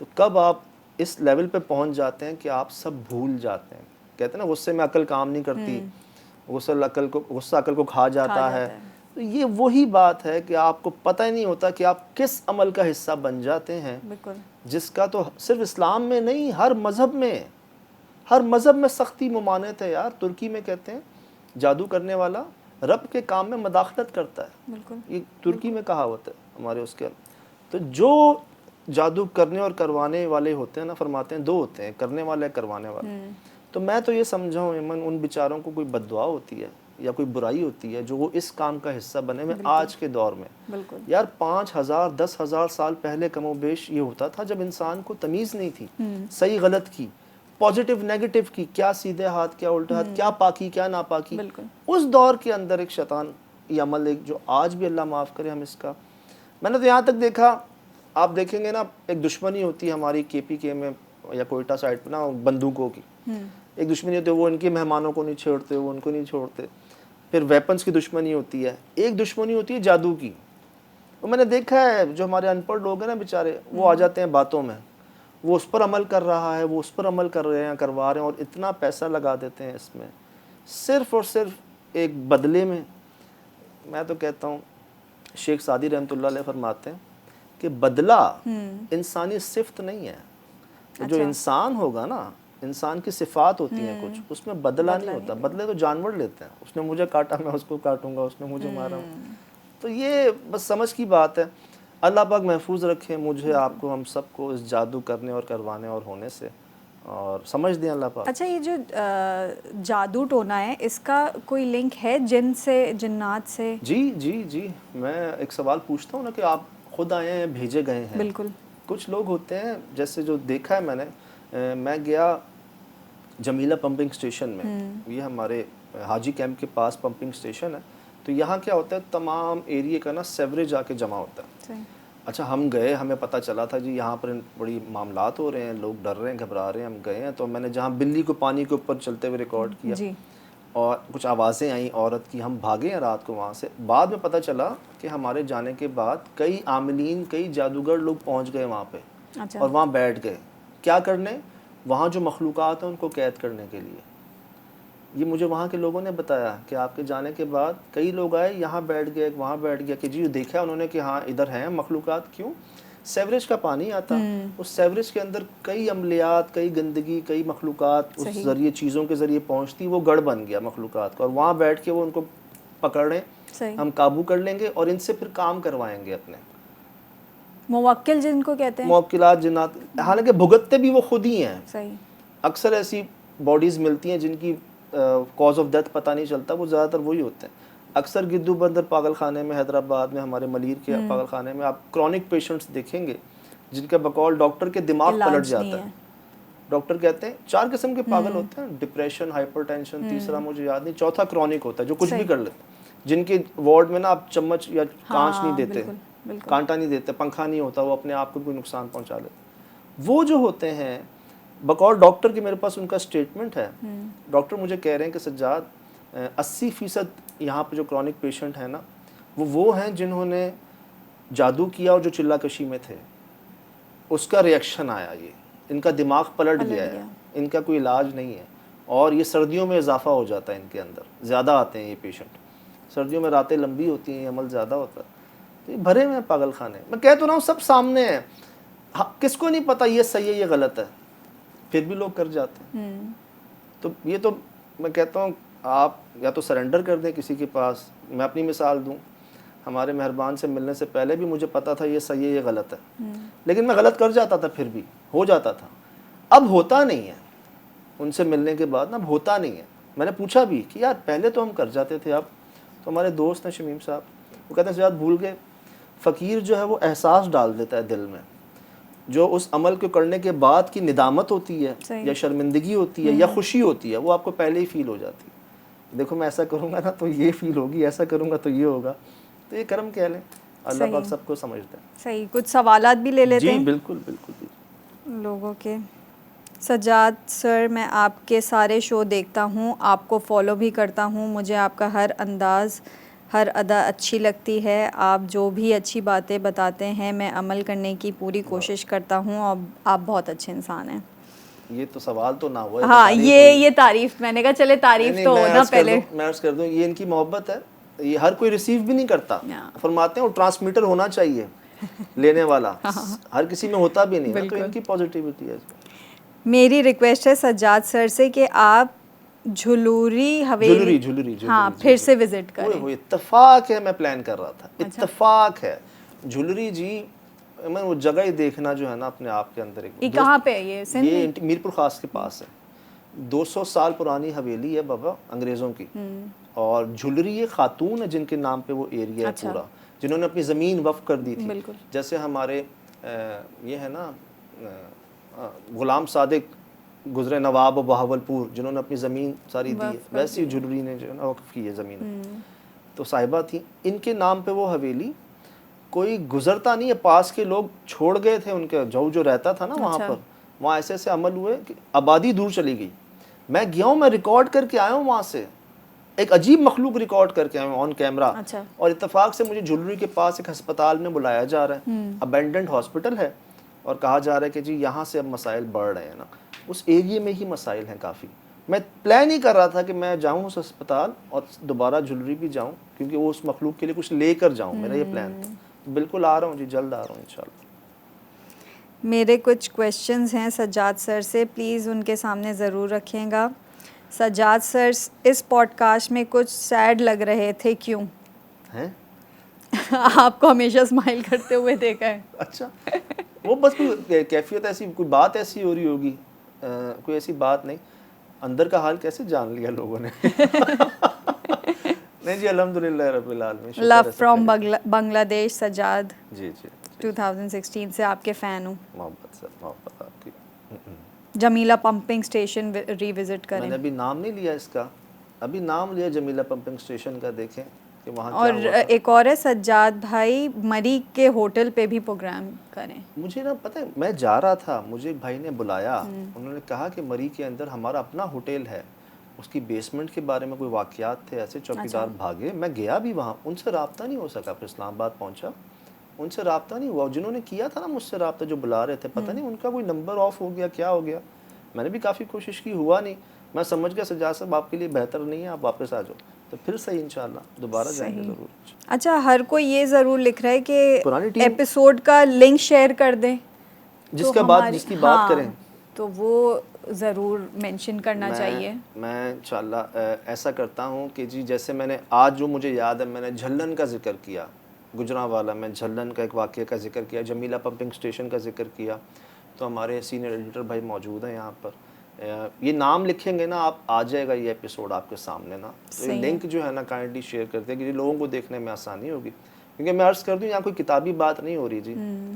तो कब आप इस लेवल पे पहुंच जाते हैं कि आप सब भूल जाते हैं। कहते हैं ना गुस्से में अकल काम नहीं करती, गुस्सा अकल को खा जाता है। तो ये वही बात है कि आपको पता ही नहीं होता कि आप किस अमल का हिस्सा बन जाते हैं, जिसका तो सिर्फ इस्लाम में नहीं, हर मज़हब में सख्ती मुमानत है यार। तुर्की में कहते हैं जादू करने वाला रब के काम में मदाखलत करता है, ये तुर्की में कहावत है हमारे उसके। तो जो जादू करने और करवाने वाले होते हैं ना, फरमाते हैं 2 होते हैं, करने वाले करवाने वाले। तो मैं तो ये समझा हूँ इमन, उन बेचारों को कोई बद्दुआ होती है या कोई बुराई होती है जो वो इस काम का हिस्सा बने में आज के दौर में। यार 5000 10,000 साल पहले कमोबेश ये होता था जब इंसान को तमीज़ नहीं थी सही गलत की, पॉजिटिव नेगेटिव की, क्या सीधे हाथ क्या उल्टा हाथ, क्या पाकी क्या नापाकी। उस दौर के अंदर एक शैतान ये अमल, एक जो आज भी अल्लाह माफ़ करे हम इसका। मैंने तो यहाँ तक देखा, आप देखेंगे ना एक दुश्मनी होती है हमारी KPK में या कोयटा साइड पे ना, बंदूकों की एक दुश्मनी होती है, वो इनके मेहमानों को नहीं छोड़ते, वो उनको नहीं छोड़ते। फिर वेपन्स की दुश्मनी होती है, एक दुश्मनी होती है जादू की। वो मैंने देखा है, जो हमारे अनपढ़ लोग हैं ना बेचारे, वो आ जाते हैं बातों में, वो उस पर अमल कर रहा है, वो उस पर अमल कर रहे हैं, करवा रहे हैं, और इतना पैसा लगा देते हैं इसमें सिर्फ़ और सिर्फ एक बदले में। मैं तो कहता हूँ शेख सादी रहमतुल्लाह अलैह फरमाते हैं कि बदला इंसानी सिफ्त नहीं है। जो अच्छा। इंसान होगा ना, इंसान की सिफात होती हैं कुछ, उसमें बदला नहीं होता। बदले तो जानवर लेते हैं, उसने मुझे काटा मैं उसको काटूंगा, उसने मुझे मारा। तो ये बस समझ की बात है। अल्लाह पाक महफूज रखे मुझे, आपको, हम सबको इस जादू करने और करवाने और होने से, और समझ दें अल्लाह पाक। अच्छा, ये जो जादू टोना है, इसका कोई लिंक है जिन से, जिन्नात से? जी जी जी, मैं एक सवाल पूछता हूँ ना कि आप खुद आए हैं, भेजे गए हैं? बिल्कुल। कुछ लोग होते हैं, जैसे जो देखा है मैंने, मैं गया जमीला पंपिंग स्टेशन में, ये हमारे हाजी कैंप के पास पंपिंग स्टेशन है। तो यहाँ क्या होता है, तमाम एरिया का ना सेवरेज आके जमा होता है। सही। अच्छा, हम गए, हमें पता चला था जी यहाँ पर बड़ी मामलात हो रहे हैं, लोग डर रहे हैं, घबरा रहे हैं। हम गए हैं तो मैंने जहाँ बिल्ली को पानी के ऊपर चलते हुए रिकॉर्ड किया जी। और कुछ आवाज़ें आई औरत की, हम भागे हैं रात को वहाँ से। बाद में पता चला कि हमारे जाने के बाद कई आमिलीन, कई जादूगर लोग पहुँच गए वहाँ पे अच्छा। और वहाँ बैठ गए। क्या करने? वहाँ जो मखलूक़ात हैं उनको कैद करने के लिए। ये मुझे वहाँ के लोगों ने बताया कि आपके जाने के बाद कई लोग आए, यहाँ बैठ गए, वहाँ बैठ गया, कि जी देखा उन्होंने कि हाँ इधर हैं मखलूक़ात। क्यों? सेवरेज का पानी आता, उस सेवरेज के अंदर कई अमलियात, कई गंदगी, कई मखलूक़ात उस ज़रिए, चीज़ों के ज़रिए पहुँचती, वो गढ़ बन गया मखलूक़ात का। और वहाँ बैठ के वो उनको पकड़ें, हम काबू कर लेंगे और इनसे फिर काम करवाएंगे अपने। मुवक्किल जिनको कहते हैं, मुवक्किलात, जिन्नात, हालांकि भुगतते भी वो खुद ही हैं। सही। अक्सर ऐसी बॉडीज़ मिलती हैं जिनकी कॉज ऑफ डेथ पता नहीं चलता, वो ज़्यादातर वही होते हैं। अक्सर गिद्दू बंदर पागल खाने में, हैदराबाद में, हमारे मलीर के पागल खाने में आप क्रॉनिक पेशेंट्स देखेंगे जिनका बकौल डॉक्टर के दिमाग पलट जाता है। डॉक्टर कहते हैं 4 किस्म के पागल होते हैं, डिप्रेशन, हाइपरटेंशन, तीसरा मुझे याद नहीं, चौथा क्रॉनिक होता है जो कुछ भी कर लेते हैं, जिनके वार्ड में ना आप चम्मच या कांच नहीं देते, कांटा नहीं देते, पंखा नहीं होता, वो अपने आप को कोई नुकसान पहुंचा लेते। वो जो होते हैं बकौल डॉक्टर के, मेरे पास उनका स्टेटमेंट है। डॉक्टर मुझे कह रहे हैं कि सज्जाद 80% यहाँ पे जो क्रॉनिक पेशेंट है ना, वो हैं जिन्होंने जादू किया और जो चिल्ला कशी में थे, उसका रिएक्शन आया, ये इनका दिमाग पलट गया है, इनका कोई इलाज नहीं है। और ये सर्दियों में इजाफा हो जाता है इनके अंदर, ज़्यादा आते हैं ये पेशेंट। सर्दियों में रातें लंबी होती हैं, अमल ज़्यादा होता है। तो ये भरे हुए हैं पागल खाने। मैं कह तो रहा हूँ सब सामने है, हाँ, किसको नहीं पता ये सही है ये गलत है, फिर भी लोग कर जाते हैं। तो ये तो मैं कहता हूँ आप या तो सरेंडर कर दें किसी के पास। मैं अपनी मिसाल दूँ, हमारे मेहरबान से मिलने से पहले भी मुझे पता था ये सही है ये गलत है, लेकिन मैं गलत कर जाता था, फिर भी हो जाता था। अब होता नहीं है, उनसे मिलने के बाद ना अब होता नहीं है। मैंने पूछा भी कि यार पहले तो हम कर जाते थे, अब तो हमारे दोस्त हैं शमीम साहब, वो कहते हैं शायद भूल गए, फ़कीर जो है वो एहसास डाल देता है दिल में, जो उस अमल को करने के बाद की निदामत होती है या शर्मिंदगी होती है या खुशी होती है, वो आपको पहले ही फील हो जाती है। देखो मैं ऐसा करूँगा ना तो ये फील होगी, ऐसा करूँगा तो ये होगा। तो ये करम कह लें, अल्लाह पाक सबको समझता है। सही। कुछ सवालात भी ले लेते हैं जी बिल्कुल बिल्कुल लोगों के। सज्जाद सर, मैं आपके सारे शो देखता हूँ, आपको फॉलो भी करता हूँ, मुझे आपका हर अंदाज़, हर अदा अच्छी लगती है। आप जो भी अच्छी बातें बताते हैं मैं अमल करने की पूरी कोशिश करता हूँ, और आप बहुत अच्छे इंसान हैं। ये तो सवाल तो ना हुआ, हाँ, ये तारीफ, मैंने कहा चले तारीफ तो हो ना पहले। मैं अर्ज कर दूं, ये इनकी मोहब्बत है, ये हर कोई रिसीव भी नहीं करता। फरमाते हैं वो ट्रांसमीटर होना चाहिए लेने वाला, हर किसी में होता भी नहीं है, तो इनकी पॉजिटिविटी है। मेरी रिक्वेस्ट है सज्जाद सर से कि आप झुलूरी हवेली, झुलरी हाँ, फिर से विजिट करें। वो इत्तेफाक है, मैं प्लान कर रहा था, इत्तेफाक है झुलरी जी। मैं वो जगह ही देखना जो है ना अपने आप के अंदर एक, ये कहाँ पे है? ये मीरपुर खास के पास है। 200 साल पुरानी हवेली है बाबा, अंग्रेज़ों की। और झुलरी ये खातून है जिनके नाम पे वो एरिया है पूरा, जिन्होंने अपनी ज़मीन वफ़ कर दी थी। जैसे हमारे ये है ना गुलाम सादिक गुजरे नवाब और बहावलपुर, जिन्होंने अपनी ज़मीन सारी दी है, वैसी झुलरी ने जो है ना वक़फ़ की है ज़मीन। तो साहिबा थी, इनके नाम पे वो हवेली, कोई गुजरता नहीं है, पास के लोग छोड़ गए थे, उनके जो रहता था ना वहाँ पर, वहाँ ऐसे ऐसे अमल हुए कि आबादी दूर चली गई। मैं गया हूँ, मैं रिकॉर्ड करके आया हूँ वहाँ से, एक अजीब मखलूक रिकॉर्ड करके आया हूँ ऑन कैमरा। और इत्तेफाक से मुझे झुलरी के पास एक अस्पताल में बुलाया जा रहा है, अबेंडेंट हॉस्पिटल है, और कहा जा रहा है कि जी यहाँ से अब मसाइल बढ़ रहे हैं ना, उस एरिए में ही मसाइल हैं काफ़ी। मैं प्लान ही कर रहा था कि मैं जाऊँ उस अस्पताल और दोबारा झुलरी भी जाऊँ, क्योंकि वो उस मखलूक के लिए कुछ लेकर जाऊँ, मेरा ये प्लान था। बिल्कुल आ रहा हूँ जी, जल्द आ रहा हूँ इंशाल्लाह। मेरे कुछ क्वेश्चंस हैं सज्जाद सर से, प्लीज़ उनके सामने ज़रूर रखिएगा। सज्जाद सर, इस पॉडकास्ट में कुछ सैड लग रहे थे, क्यों? हैं? आपको हमेशा स्माइल करते हुए देखा है। अच्छा, वो बस कोई कैफियत ऐसी, कोई बात ऐसी हो रही होगी, कोई ऐसी बात नहीं। अंदर का हाल कैसे जान लिया लोगों ने? नहीं जी, अल्हम्दुलिल्लाह रब्बिल आलमीन, शुक्र लव है सब फ्रॉम खैरियत से। बांग्लादेश सज्जाद, जी जी, 2016 से आपके फ़ैन हूँ। मोहब्बत सर, मोहब्बत आपकी। जमीला पंपिंग स्टेशन रिविज़िट करें। मैंने अभी नाम नहीं लिया इसका, अभी नाम लिया जमीला पंपिंग स्टेशन का, देखें कि वहाँ क्या और हुआ था। एक और है सज्जाद भाई, मरी के होटल पे भी प्रोग्राम करें। मुझे ना पता है, मैं जा रहा था, मुझे एक भाई ने बुलाया, उन्होंने कहा कि मरी के अंदर हमारा अपना होटल है, उसकी बेसमेंट के बारे में कोई वाक़यात थे, ऐसे चौकीदार भागे। मैं गया भी वहाँ, उनसे रब्ता नहीं हो सका, फिर इस्लामाबाद पहुँचा, उनसे रब्ता नहीं हुआ। जिन्होंने किया था ना मुझसे रब्ता, जो बुला रहे थे, पता नहीं उनका कोई नंबर ऑफ हो गया, क्या हो गया। मैंने भी काफ़ी कोशिश की, हुआ नहीं। मैं समझ गया सज्जाद साहब आपके लिए बेहतर नहीं है, आप वापस आ जाओ। तो फिर सही, इंशाल्लाह दोबारा जाएंगे ज़रूर। अच्छा, हर कोई ये ज़रूर लिख रहा है पुरानी कि टीम एपिसोड का लिंक शेयर कर दें, तो जिसकी बात करें, तो वो ज़रूर मेंशन करना चाहिए। मैं इंशाल्लाह ऐसा करता हूँ कि जी, जैसे मैंने आज जो मुझे याद है, मैंने झल्लन का जिक्र किया, गुजरांवाला में झल्लन का एक वाक़ये का जिक्र किया, जमीला पंपिंग स्टेशन का जिक्र किया। तो हमारे सीनियर एडिटर भाई मौजूद हैं यहाँ पर, ये नाम लिखेंगे ना आप, आ जाएगा ये एपिसोड आपके सामने ना। तो ये लिंक जो है ना, काइंडली शेयर करते हैं कि लोगों को देखने में आसानी होगी। क्योंकि मैं अर्ज़ कर दूँ, यहाँ कोई किताबी बात नहीं हो रही जी,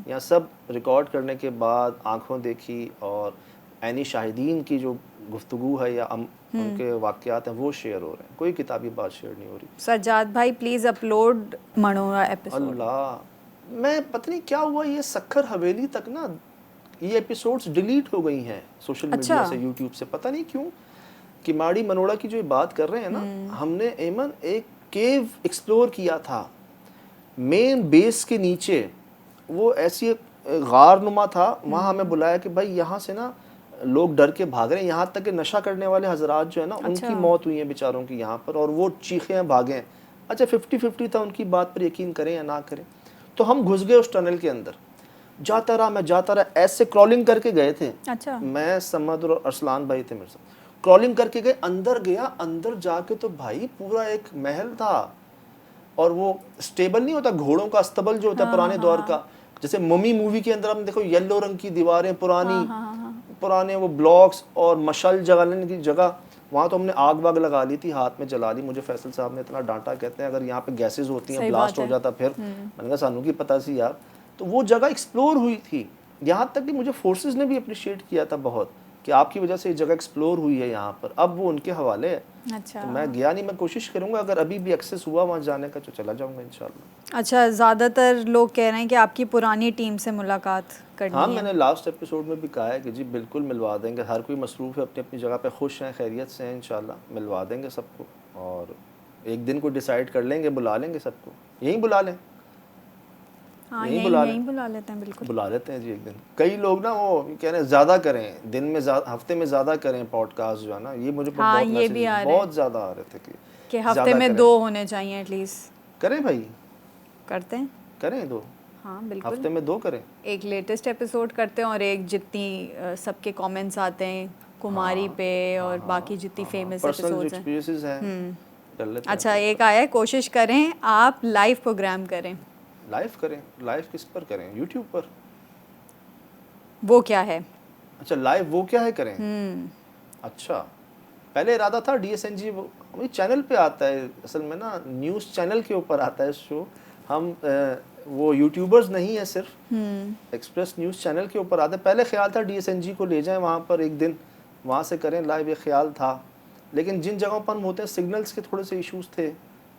यहाँ सब रिकॉर्ड करने के बाद आँखों देखी और ऐनी शाहिदीन की जो गुफ्तगू है या उनके वाक़यात हैं, वो शेयर हो रहे हैं, कोई किताबी बात शेयर नहीं हो रही। सज्जाद भाई प्लीज़ अपलोड मनोरा एपिसोड। अल्लाह, मैं पता नहीं क्या हुआ, ये सक्खर हवेली तक ना ये एपिसोड्स डिलीट हो गई हैं सोशल मीडिया से, यूट्यूब से, पता नहीं क्यों। कि माड़ी मनोड़ा की जो बात कर रहे हैं ना, हमने एमन एक केव एक्सप्लोर किया था मेन बेस के नीचे, वो ऐसी गार नुमा था, वहाँ हमें बुलाया कि भाई यहाँ से ना लोग डर के भाग रहे हैं, यहाँ तक कि नशा करने वाले हजरात जो है ना, उनकी मौत हुई है बेचारों की यहाँ पर, और वो चीखे हैं, भागे हैं। अच्छा, 50-50 था, उनकी बात पर यकीन करें या ना करें। तो हम घुस गए उस टनल के अंदर, जाता रहा, मैं जाता रहा, ऐसे क्रॉलिंग करके गए थे। अच्छा, मैं, समद और अरसलान भाई थे मेरे साथ, क्रॉलिंग करके गए, अंदर गया, अंदर जाके तो भाई पूरा एक महल था, और वो स्टेबल नहीं होता, घोड़ों का अस्तबल जो होता है पुराने दौर का, जैसे मम्मी मूवी के अंदर आपने देखो, येलो रंग की दीवारें, पुराने वो ब्लॉक्स और मशाल जलाने की जगह। वहाँ तो हमने आग वाग लगा ली थी, हाथ में जला ली। मुझे फैसल साहब ने इतना डांटा, कहते हैं अगर यहाँ पे गैसेज होती हैं, ब्लास्ट हो जाता फिर। मैंने कहा सानू की पता सी यार। तो वो जगह एक्सप्लोर हुई थी, यहाँ तक कि मुझे फोर्सेस ने भी अप्रिशिएट किया था बहुत, कि आपकी वजह से ये जगह एक्सप्लोर हुई है यहाँ पर। अब वो उनके हवाले है। अच्छा, तो मैं गया नहीं, मैं कोशिश करूँगा अगर अभी भी एक्सेस हुआ वहाँ जाने का तो चला जाऊँगा इंशाल्लाह। अच्छा, ज़्यादातर लोग कह रहे हैं कि आपकी पुरानी टीम से मुलाकात करनी हाँ, है। मैंने लास्ट एपिसोड में भी कहा है कि जी बिल्कुल मिलवा देंगे, हर कोई मसरूफ़ है, अपनी अपनी जगह पे खुश हैं, खैरियत से हैं, इंशाल्लाह मिलवा देंगे सबको। और एक दिन को डिसाइड कर लेंगे, बुला लेंगे सबको, यहीं बुला लें, हाँ, यहीं यहीं बुला लेते हैं, बिल्कुल बुला लेते हैं जी एक दिन। कई लोग ना वो कह रहे हैं ज़्यादा करें, दिन में हफ्ते में ज़्यादा करें पॉडकास्ट जो है ना, ये मुझे हाँ, बहुत ये भी मैसेज आ रहे बहुत ज़्यादा आ रहे थे कि हफ्ते ज़्यादा में करें। 2 होने चाहिए एटलीस्ट। करें भाई, करते हैं, करें 2, हाँ बिल्कुल। हफ्ते में 2 करें। एक लेटेस्ट एपिसोड करते हैं और एक जितनी सबके कमेंट्स आते हैं कुमारी पे और बाकी जितनी फेमस पर्सनल जो एपिसोड्स हैं। एक्सपीरियंसेस हैं कर लेते हैं। अच्छा, एक आया है, कोशिश करें आप लाइव प्रोग्राम करें। लाइव करें, लाइव किस पर करें? यूट्यूब पर? वो क्या है? अच्छा, लाइव वो क्या है करें? अच्छा, पहले इरादा था DSNG वो चैनल पे आता है, असल में ना न्यूज़ चैनल के ऊपर आता है शो। हम वो यूट्यूबर्स नहीं है सिर्फ, एक्सप्रेस न्यूज़ चैनल के ऊपर आता है। पहले ख्याल था DSNG को ले जाएं वहाँ पर, एक दिन वहाँ से करें लाइव, ये ख्याल था। लेकिन जिन जगहों पर हम होते हैं सिग्नल्स के थोड़े से इश्यूज थे,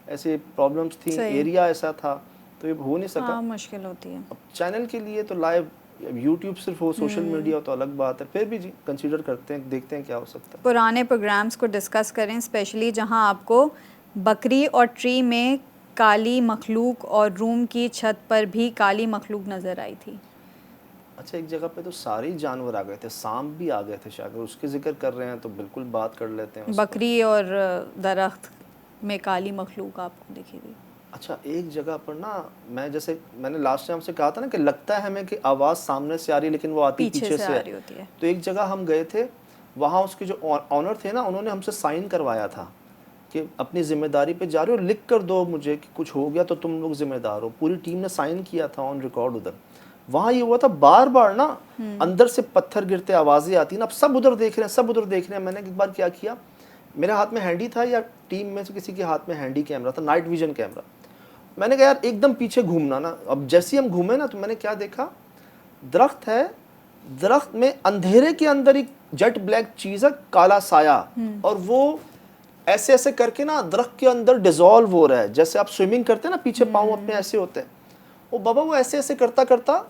ऐसे प्रॉब्लम्स थी, एरिया ऐसा था, तो ये हो नहीं सका। हाँ, मुश्किल होती है। अब चैनल के लिए तो लाइव, यूट्यूब सिर्फ हो, सोशल मीडिया तो अलग बात है। फिर भी जी कंसीडर करते हैं, देखते हैं क्या हो सकता है। पुराने प्रोग्राम्स को डिस्कस करें, स्पेशली जहां आपको बकरी और ट्री में काली मखलूक और रूम की छत पर भी काली मखलूक नज़र आई थी। अच्छा, एक जगह पे तो सारे ही जानवर आ गए थे, सांप भी आ गए थे शायद, अगर उसके जिक्र कर रहे हैं तो बिल्कुल बात कर लेते हैं। बकरी और दरख्त में काली मखलूक आपको दिखी थी। अच्छा, एक जगह पर ना, मैं जैसे मैंने लास्ट टाइम से कहा था ना कि लगता है हमें कि आवाज़ सामने से आ रही है लेकिन वो आती पीछे से आ है। रही होती है। तो एक जगह हम गए थे, वहाँ उसके जो ऑनर थे ना, उन्होंने हमसे साइन करवाया था कि अपनी जिम्मेदारी पे जा रहे हो, लिख कर दो मुझे कि कुछ हो गया तो तुम लोग जिम्मेदार हो। पूरी टीम ने साइन किया था ऑन रिकॉर्ड उधर। वहाँ ये हुआ था, बार बार ना अंदर से पत्थर गिरते आवाज़ें आती ना, अब सब उधर देख रहे हैं, सब उधर देख रहे हैं। मैंने एक बार क्या किया, मेरे हाथ में हैंडी था या टीम में से किसी के हाथ में हैंडी कैमरा था, नाइट विजन कैमरा। मैंने कहा यार एकदम पीछे घूमना ना। अब जैसे ही हम घूमे ना, तो मैंने क्या देखा, दरख्त है, दरख्त में अंधेरे के अंदर एक जेट ब्लैक चीज़ है, काला साया, और वो ऐसे ऐसे करके ना दरख्त के अंदर डिजॉल्व हो रहा है। जैसे आप स्विमिंग करते हैं ना, पीछे पाँव अपने ऐसे होते हैं, वो बाबा वो ऐसे ऐसे करता करता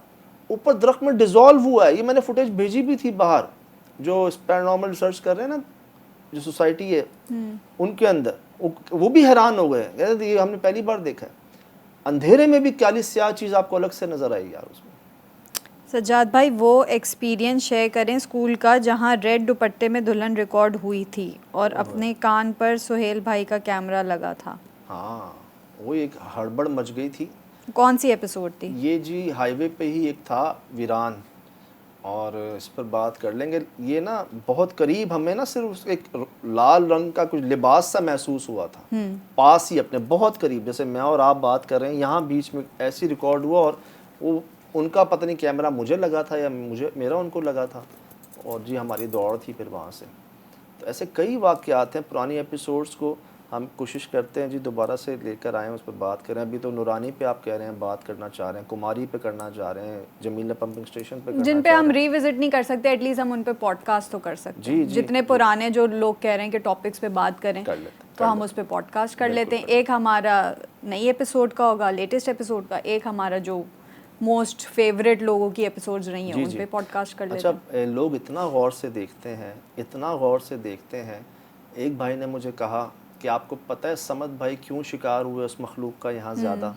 ऊपर दरख्त में डिजॉल्व हुआ है। ये मैंने फुटेज भेजी भी थी बाहर, जो पैरानॉर्मल रिसर्च कर रहे हैं ना, जो सोसाइटी है उनके अंदर, वो भी हैरान हो गए, कहते ये हमने पहली बार देखा है। अंधेरे में भी काली स्याह चीज़ आपको अलग से नजर आई यार उसमें। सज्जाद भाई, वो एक्सपीरियंस शेयर करें स्कूल का जहां रेड दुपट्टे में दुल्हन रिकॉर्ड हुई थी और अपने कान पर सुहेल भाई का कैमरा लगा था। हाँ, वो एक हड़बड़ मच गई थी। कौन सी एपिसोड थी? ये जी हाईवे पे ही एक था, वीरान, और इस पर बात कर लेंगे। ये ना बहुत करीब हमें ना सिर्फ एक लाल रंग का कुछ लिबास सा महसूस हुआ था, पास ही अपने बहुत करीब, जैसे मैं और आप बात कर रहे हैं, यहाँ बीच में ऐसी रिकॉर्ड हुआ, और वो उनका पता नहीं कैमरा मुझे लगा था या मेरा उनको लगा था, और जी हमारी दौड़ थी फिर वहाँ से। तो ऐसे कई वाक़यात हैं। पुरानी एपिसोड्स को हम कोशिश करते हैं जी दोबारा से लेकर आएँ, उस पर बात करें। अभी तो नूरानी पे आप कह रहे हैं बात करना चाह रहे हैं, कुमारी पे करना चाह रहे हैं, जमीला पंपिंग स्टेशन पे करना जिन पे चाह हम रहे हैं। रिविजिट नहीं कर सकते, एटलीस्ट हम उन पे पॉडकास्ट तो कर सकते जी, हैं। जी, जितने जी। पुराने जो लोग कह रहे हैं कि टॉपिक्स पे बात करें, कर लेते हैं, तो हम उस पे पॉडकास्ट कर लेते हैं। एक हमारा नई एपिसोड का होगा, लेटेस्ट एपिसोड का, एक हमारा जो मोस्ट फेवरेट लोगों की एपिसोड्स रही हैं जी, उन जी। पे पॉडकास्ट कर लेते अच्छा, हैं। लोग इतना गौर से देखते हैं, इतना गौर से देखते हैं। एक भाई ने मुझे कहा कि आपको पता है समद भाई क्यों शिकार हुए उस मखलूक का यहाँ ज़्यादा?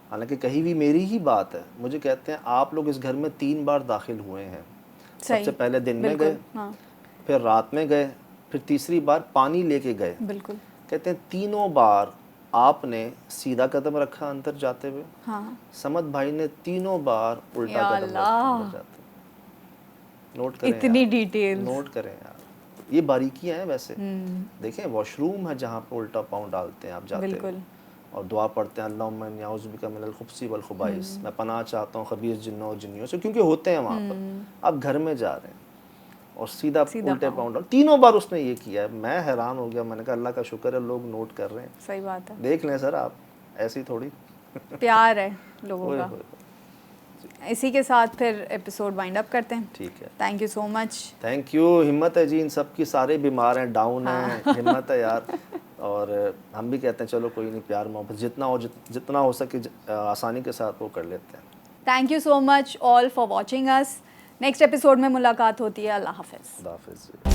हालांकि कहीं भी मेरी ही बात है। मुझे कहते हैं आप लोग इस घर में 3 बार दाखिल हुए हैं। सबसे पहले दिन में गए, हाँ, फिर रात में गए, फिर तीसरी बार पानी लेके गए। बिल्कुल। कहते हैं तीनों बार आपने सीधा कदम रखा अंदर जाते हुए, हाँ, समद भाई ने तीनों बार उल्टा या कदम रखा अल्लाह। अंदर जाते हुए। नोट करें इतनी यार, डिटेल्स। नोट करें यार, ये बारीकियां हैं वैसे। देखें, वॉशरूम है जहाँ पे उल्टा पाँव डालते हैं आप जाते बिल्कुल। हैं, और दुआ पढ़ते हैं अल्लाहुम्मा इन्नी अऊज़ु बिका मिनल खुब्सी वल खुबाइस, मैं पनाह चाहता हूँ खबीस जिन्नों और जिन्नियों से, क्योंकि होते हैं वहाँ पर। आप घर में जा रहे हैं और सीधा उल्टे पाँव डाल, तीनों बार उसने ये किया है। मैं हैरान हो गया, मैंने कहा अल्लाह का शुक्र है लोग नोट कर रहे हैं। सही बात है, देख लें सर आप, ऐसी थोड़ी प्यार है लोगों ओए का। होए। इसी के साथ फिर एपिसोड वाइंड अप करते हैं। ठीक है, thank you so much. Thank you. हिम्मत है जी इन सब की, सारे बीमार हैं, डाउन हैं, हिम्मत है यार। और हम भी कहते हैं चलो कोई नहीं, प्यार मोहब्बत जितना हो सके आसानी के साथ वो कर लेते हैं। Thank you so much all for watching us. Next episode में मुलाकात होती है। अल्लाह हाफिज़। खुदा हाफिज़।